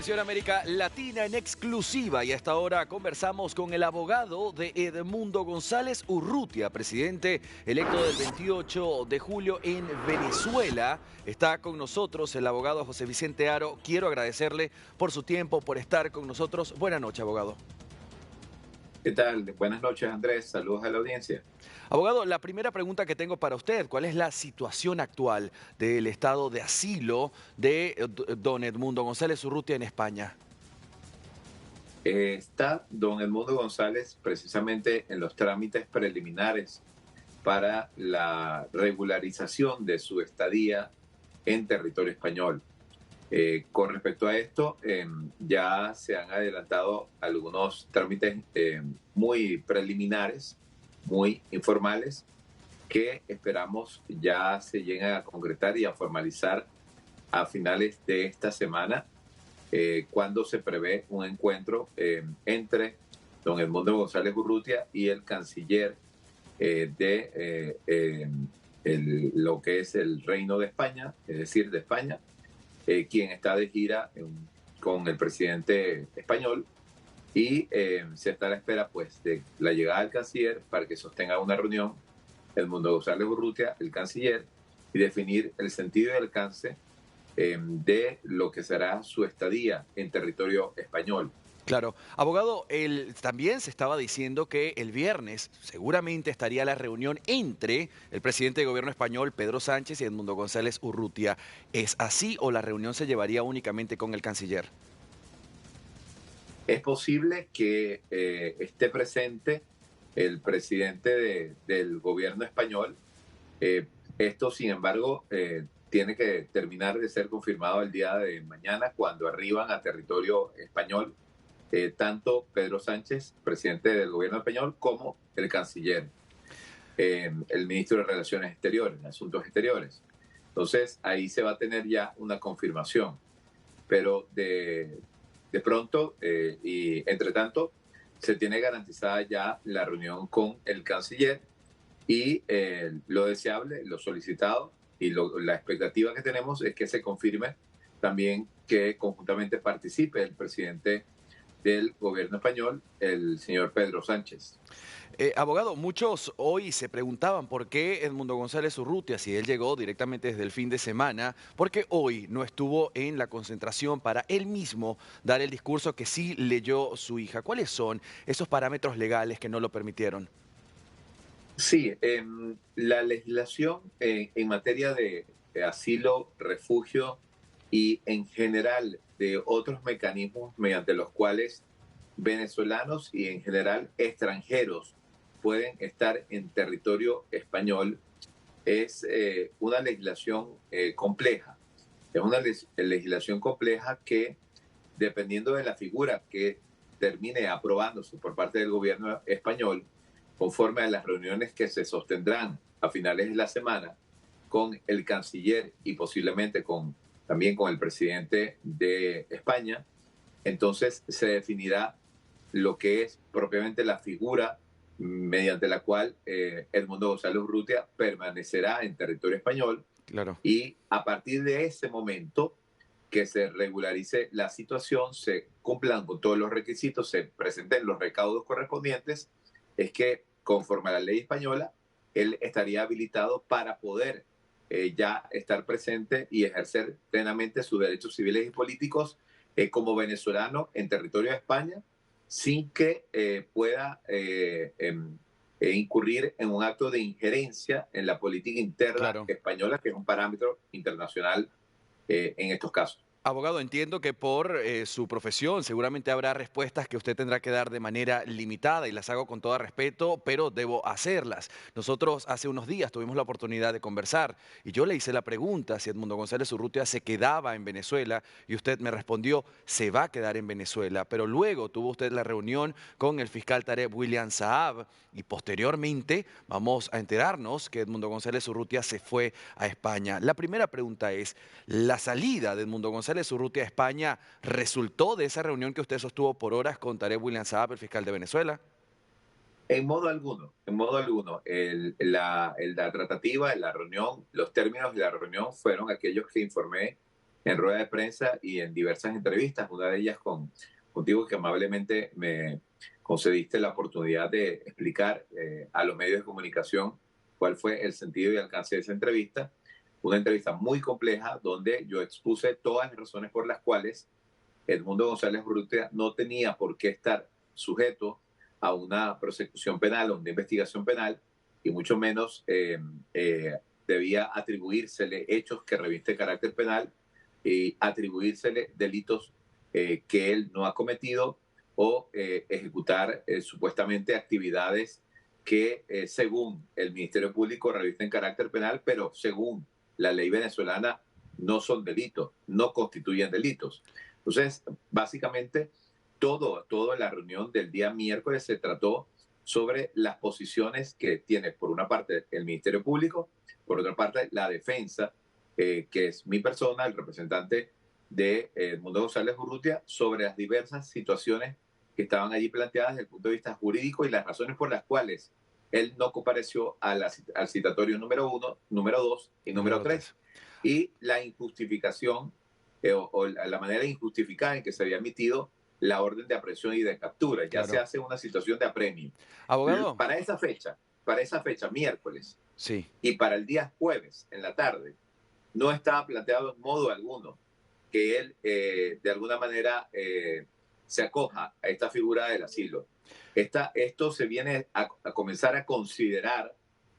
Atención América Latina en exclusiva y a esta hora conversamos con el abogado de Edmundo González Urrutia, presidente electo del 28 de julio en Venezuela. Está con nosotros el abogado José Vicente Haro. Quiero agradecerle por su tiempo, por estar con nosotros. Buenas noches, abogado. ¿Qué tal? Buenas noches, Andrés. Saludos a la audiencia. Abogado, la primera pregunta que tengo para usted, ¿cuál es la situación actual del estado de asilo de don Edmundo González Urrutia en España? Está don Edmundo González precisamente en los trámites preliminares para la regularización de su estadía en territorio español. Con respecto a esto, ya se han adelantado algunos trámites muy preliminares, muy informales, que esperamos ya se lleguen a concretar y a formalizar a finales de esta semana, cuando se prevé un encuentro entre don Edmundo González Urrutia y el canciller lo que es el Reino de España, es decir, de España, quien está de gira con el presidente español y se está a la espera pues de la llegada del canciller para que sostenga una reunión Edmundo González Urrutia, el canciller, y definir el sentido y alcance de lo que será su estadía en territorio español. Claro. Abogado, también se estaba diciendo que el viernes seguramente estaría la reunión entre el presidente de gobierno español, Pedro Sánchez, y Edmundo González Urrutia. ¿Es así o la reunión se llevaría únicamente con el canciller? Es posible que esté presente el presidente del gobierno español. Esto, sin embargo, tiene que terminar de ser confirmado el día de mañana cuando arriban a territorio español tanto Pedro Sánchez, presidente del gobierno español, como el canciller, el ministro de Relaciones Exteriores, Asuntos Exteriores. Entonces, ahí se va a tener ya una confirmación. Pero de pronto, y entre tanto, se tiene garantizada ya la reunión con el canciller y lo deseable, lo solicitado y la expectativa que tenemos es que se confirme también que conjuntamente participe el presidente del gobierno español, el señor Pedro Sánchez. Abogado, muchos hoy se preguntaban por qué Edmundo González Urrutia, si él llegó directamente desde el fin de semana, por qué hoy no estuvo en la concentración para él mismo dar el discurso que sí leyó su hija. ¿Cuáles son esos parámetros legales que no lo permitieron? Sí, la legislación en materia de asilo, refugio y en general de otros mecanismos mediante los cuales venezolanos y en general extranjeros pueden estar en territorio español es una legislación compleja. Es una legislación compleja que, dependiendo de la figura que termine aprobándose por parte del gobierno español, conforme a las reuniones que se sostendrán a finales de la semana con el canciller y posiblemente también con el presidente de España, entonces se definirá lo que es propiamente la figura mediante la cual Edmundo González Urrutia permanecerá en territorio español, Claro. y a partir de ese momento que se regularice la situación, se cumplan con todos los requisitos, se presenten los recaudos correspondientes, es que conforme a la ley española, él estaría habilitado para poder ya estar presente y ejercer plenamente sus derechos civiles y políticos como venezolano en territorio de España, sin que pueda incurrir en un acto de injerencia en la política interna Claro. española, que es un parámetro internacional en estos casos. Abogado, entiendo que por su profesión seguramente habrá respuestas que usted tendrá que dar de manera limitada y las hago con todo respeto, pero debo hacerlas. Nosotros hace unos días tuvimos la oportunidad de conversar y yo le hice la pregunta si Edmundo González Urrutia se quedaba en Venezuela y usted me respondió, se va a quedar en Venezuela, pero luego tuvo usted la reunión con el fiscal Tarek William Saab y posteriormente vamos a enterarnos que Edmundo González Urrutia se fue a España. La primera pregunta es, ¿la salida de Edmundo González Urrutia a España resultó de esa reunión que usted sostuvo por horas con Tarek William Saab, el fiscal de Venezuela? En modo alguno, en modo alguno. La tratativa, la reunión, los términos de la reunión fueron aquellos que informé en rueda de prensa y en diversas entrevistas, una de ellas contigo que amablemente me concediste la oportunidad de explicar a los medios de comunicación cuál fue el sentido y alcance de esa entrevista. Una entrevista muy compleja donde yo expuse todas las razones por las cuales Edmundo González Urrutia no tenía por qué estar sujeto a una prosecución penal o una investigación penal y mucho menos debía atribuírsele hechos que revisten carácter penal y atribuírsele delitos que él no ha cometido o ejecutar supuestamente actividades que según el Ministerio Público revisten carácter penal, pero según la ley venezolana no son delitos, no constituyen delitos. Entonces, básicamente, toda la reunión del día miércoles se trató sobre las posiciones que tiene, por una parte, el Ministerio Público, por otra parte, la defensa, que es mi persona, el representante de Edmundo González Urrutia, sobre las diversas situaciones que estaban allí planteadas desde el punto de vista jurídico y las razones por las cuales él no compareció al citatorio número 1, número 2 y número Número 3. 3. Y la injustificación o la manera injustificada en que se había emitido la orden de aprehensión y de captura. Ya se Claro. hace una situación de apremio. Abogado, Para esa fecha, miércoles, sí. y para el día jueves, en la tarde, no estaba planteado en modo alguno que él, de alguna manera, se acoja a esta figura del asilo. Esto se viene a comenzar a considerar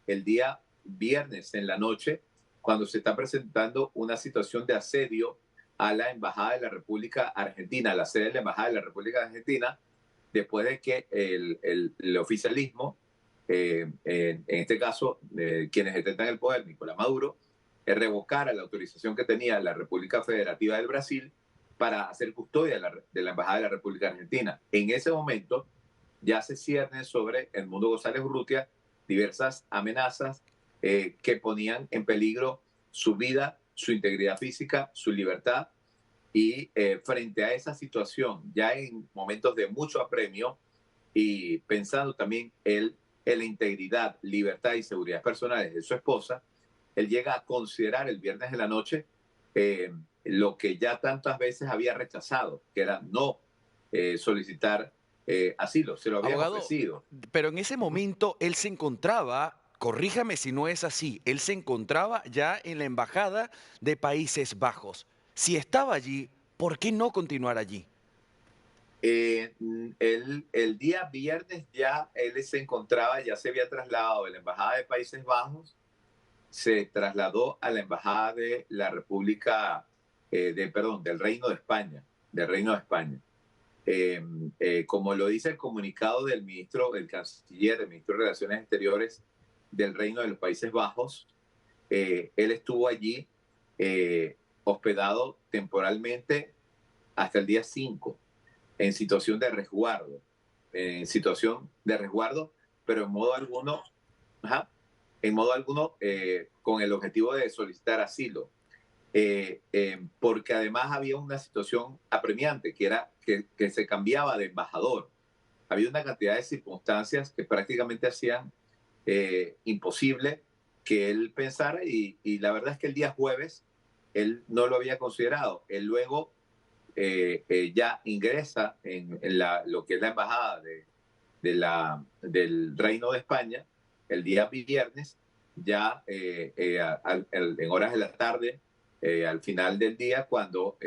el día viernes en la noche, cuando se está presentando una situación de asedio a la Embajada de la República Argentina, a la sede de la Embajada de la República Argentina, después de que el oficialismo, en este caso, quienes detentan el poder, Nicolás Maduro, revocara la autorización que tenía la República Federativa del Brasil para hacer custodia de la Embajada de la República Argentina. En ese momento ya se ciernen sobre Edmundo González Urrutia diversas amenazas que ponían en peligro su vida, su integridad física, su libertad. Y frente a esa situación, ya en momentos de mucho apremio y pensando también él en la integridad, libertad y seguridad personales de su esposa, él llega a considerar el viernes de la noche lo que ya tantas veces había rechazado, que era no solicitar asilo, se lo habían Abogado, ofrecido. pero en ese momento él se encontraba, corríjame si no es así, él se encontraba ya en la Embajada de Países Bajos. Si estaba allí, ¿por qué no continuar allí? El día viernes ya él se encontraba, ya se había trasladado de la Embajada de Países Bajos, se trasladó a la Embajada de la República, del Reino de España, del Reino de España. Como lo dice el comunicado del ministro, del canciller, del ministro de Relaciones Exteriores del Reino de los Países Bajos, él estuvo allí hospedado temporalmente hasta el día 5 en situación de resguardo, pero en modo alguno, ajá, con el objetivo de solicitar asilo. Porque además había una situación apremiante, que era que se cambiaba de embajador. Había una cantidad de circunstancias que prácticamente hacían imposible que él pensara y la verdad es que el día jueves él no lo había considerado. Él luego ya ingresa en lo que es la embajada del Reino de España el día viernes, ya en horas de la tarde, al final del día, cuando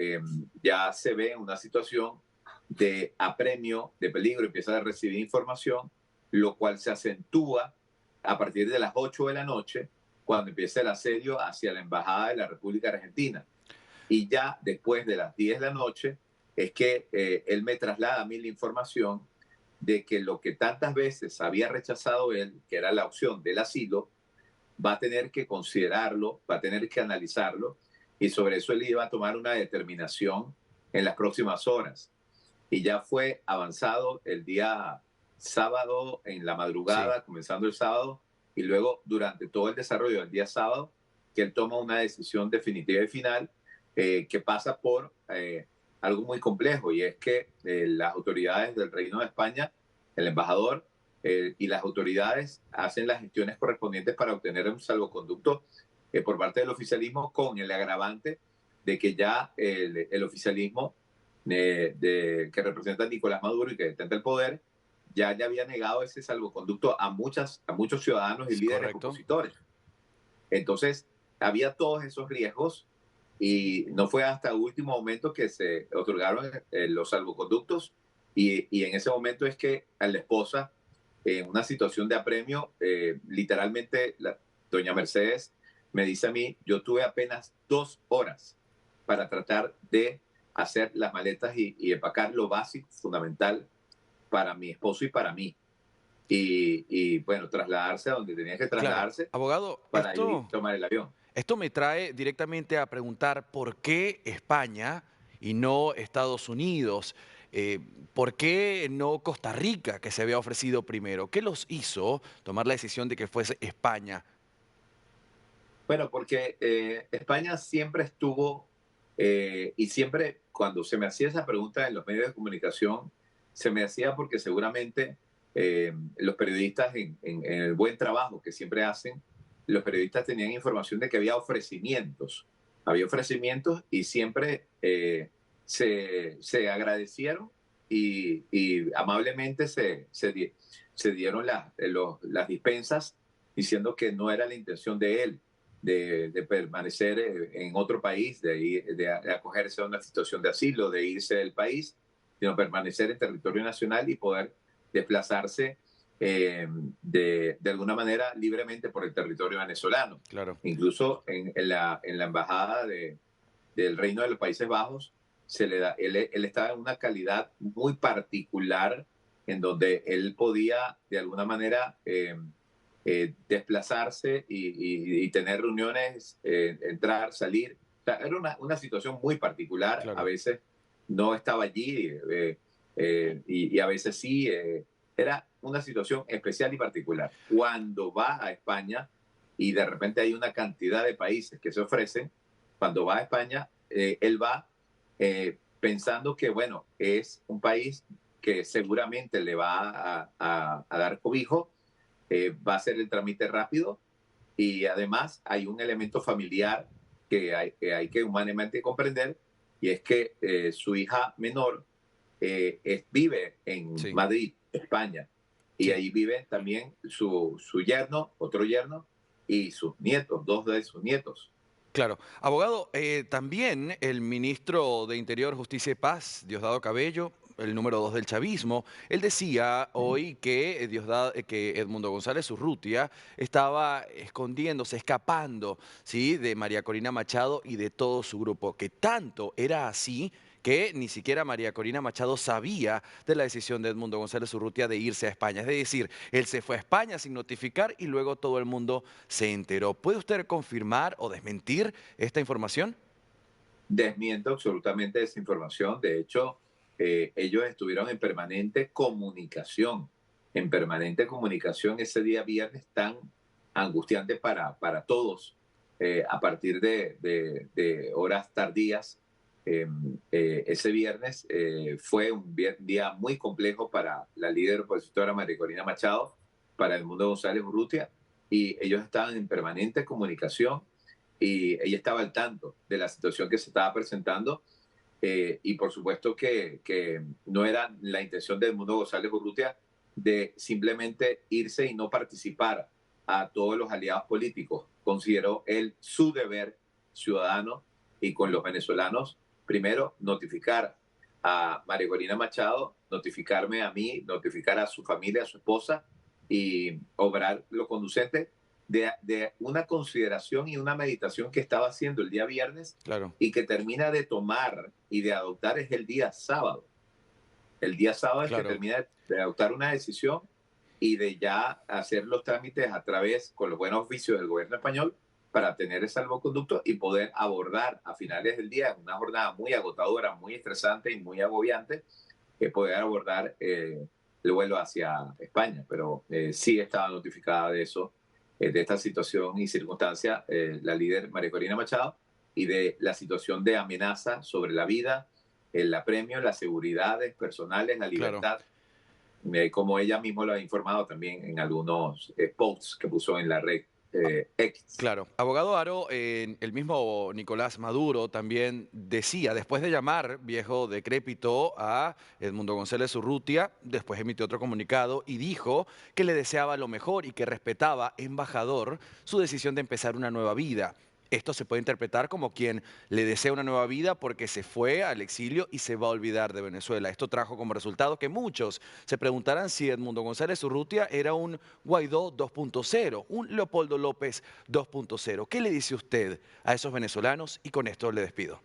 ya se ve una situación de apremio, de peligro, empieza a recibir información, lo cual se acentúa a partir de las 8 de la noche, cuando empieza el asedio hacia la Embajada de la República Argentina. Y ya después de las 10 de la noche es que él me traslada a mí la información de que lo que tantas veces había rechazado él, que era la opción del asilo, va a tener que considerarlo, va a tener que analizarlo, y sobre eso él iba a tomar una determinación en las próximas horas. Y ya fue avanzado el día sábado en la Sí. madrugada, comenzando el sábado, y luego durante todo el desarrollo del día sábado, que él toma una decisión definitiva y final que pasa por algo muy complejo, y es que las autoridades del Reino de España, el embajador y las autoridades hacen las gestiones correspondientes para obtener un salvoconducto por parte del oficialismo, con el agravante de que ya el oficialismo que representa a Nicolás Maduro y que detenta el poder, ya le había negado ese salvoconducto a muchos ciudadanos y Es líderes correcto. opositores. Entonces, había todos esos riesgos y no fue hasta el último momento que se otorgaron los salvoconductos y en ese momento es que a la esposa, en una situación de apremio, literalmente doña Mercedes me dice a mí, yo tuve apenas 2 horas para tratar de hacer las maletas y empacar lo básico, fundamental para mi esposo y para mí. Y bueno, trasladarse a donde tenía que Claro. trasladarse Abogado, para ir tomar el avión. esto me trae directamente a preguntar por qué España y no Estados Unidos. Eh, ¿Por qué no Costa Rica, que se había ofrecido primero? ¿Qué los hizo tomar la decisión de que fuese España? Bueno, porque España siempre estuvo, y siempre cuando se me hacía esa pregunta en los medios de comunicación, se me hacía porque seguramente los periodistas en el buen trabajo que siempre hacen, los periodistas tenían información de que había ofrecimientos y siempre se agradecieron y amablemente se dieron las dispensas diciendo que no era la intención de él de permanecer en otro país, de acogerse a una situación de asilo, de irse del país, sino permanecer en territorio nacional y poder desplazarse de alguna manera libremente por el territorio venezolano. Claro. Incluso en la embajada del Reino de los Países Bajos, él estaba en una calidad muy particular en donde él podía de alguna manera desplazarse y tener reuniones, entrar, salir. O sea, era una situación muy particular. A Claro. veces no estaba allí y a veces sí. Era una situación especial y particular. Cuando va a España y de repente hay una cantidad de países que se ofrecen, cuando va a España, él va pensando que, bueno, es un país que seguramente le va a dar cobijo, va a ser el trámite rápido y además hay un elemento familiar que hay que humanamente comprender y es que su hija menor vive en Sí, Madrid, España, y sí. ahí vive también su yerno, otro yerno, y sus nietos, dos de sus nietos. Claro. Abogado, también el ministro de Interior, Justicia y Paz, Diosdado Cabello, el número 2 del chavismo, él decía hoy que, que Edmundo González Urrutia estaba escondiéndose, escapando, ¿sí?, de María Corina Machado y de todo su grupo, que tanto era así que ni siquiera María Corina Machado sabía de la decisión de Edmundo González Urrutia de irse a España. Es decir, él se fue a España sin notificar y luego todo el mundo se enteró. ¿Puede usted confirmar o desmentir esta información? Desmiento absolutamente esa información. De hecho, ellos estuvieron en permanente comunicación ese día viernes tan angustiante para todos, a partir de horas tardías. Eh, Ese viernes fue un día muy complejo para la líder opositora María Corina Machado, para el mundo González Urrutia, y ellos estaban en permanente comunicación y ella estaba al tanto de la situación que se estaba presentando y por supuesto que no era la intención del mundo González Urrutia de simplemente irse y no participar a todos los aliados políticos. Consideró él su deber ciudadano y con los venezolanos, primero notificar a María Corina Machado, notificarme a mí, notificar a su familia, a su esposa y obrar lo conducente de una consideración y una meditación que estaba haciendo el día viernes Claro, y que termina de tomar y de adoptar es el día sábado. El día sábado es que claro. termina de adoptar una decisión y de ya hacer los trámites a través, con los buenos oficios del gobierno español, para tener el salvoconducto y poder abordar a finales del día, una jornada muy agotadora, muy estresante y muy agobiante, poder abordar el vuelo hacia España. Pero sí estaba notificada de eso, de esta situación y circunstancia, la líder María Corina Machado, y de la situación de amenaza sobre la vida, el apremio, las seguridades personales, la Claro. libertad, como ella misma lo ha informado también en algunos posts que puso en la red. X. Claro. Abogado Aro, el mismo Nicolás Maduro también decía, después de llamar viejo decrépito a Edmundo González Urrutia, después emitió otro comunicado y dijo que le deseaba lo mejor y que respetaba, embajador, su decisión de empezar una nueva vida. Esto se puede interpretar como quien le desea una nueva vida porque se fue al exilio y se va a olvidar de Venezuela. Esto trajo como resultado que muchos se preguntaran si Edmundo González Urrutia era un Guaidó 2.0, un Leopoldo López 2.0. ¿Qué le dice usted a esos venezolanos? Y con esto le despido.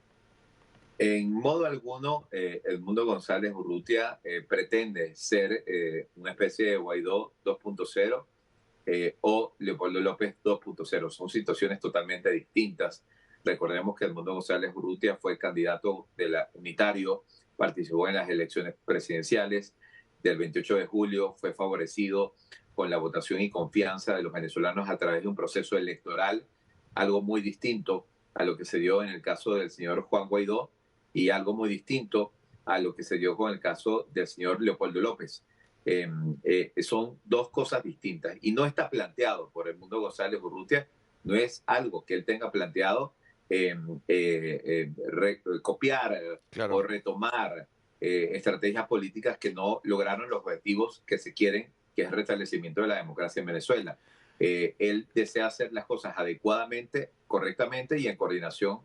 En modo alguno, Edmundo González Urrutia pretende ser una especie de Guaidó 2.0 o Leopoldo López 2.0. Son situaciones totalmente distintas. Recordemos que Edmundo González Urrutia fue candidato de la unitario, participó en las elecciones presidenciales del 28 de julio, fue favorecido con la votación y confianza de los venezolanos a través de un proceso electoral, algo muy distinto a lo que se dio en el caso del señor Juan Guaidó y algo muy distinto a lo que se dio con el caso del señor Leopoldo López. Son dos cosas distintas y no está planteado por Edmundo González Urrutia, no es algo que él tenga planteado copiar o Claro. retomar estrategias políticas que no lograron los objetivos que se quieren, que es el restablecimiento de la democracia en Venezuela. Él desea hacer las cosas adecuadamente, correctamente y en coordinación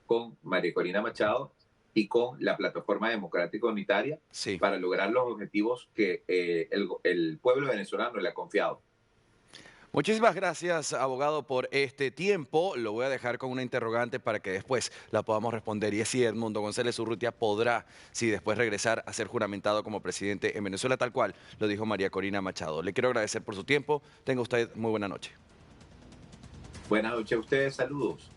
con María Corina Machado y con la Plataforma Democrática Unitaria Sí. para lograr los objetivos que el pueblo venezolano le ha confiado. Muchísimas gracias, abogado, por este tiempo. Lo voy a dejar con una interrogante para que después la podamos responder. Y es si Edmundo González Urrutia podrá, si después regresar a ser juramentado como presidente en Venezuela, tal cual lo dijo María Corina Machado. Le quiero agradecer por su tiempo. Tenga usted muy buena noche. Buenas noches a ustedes, saludos.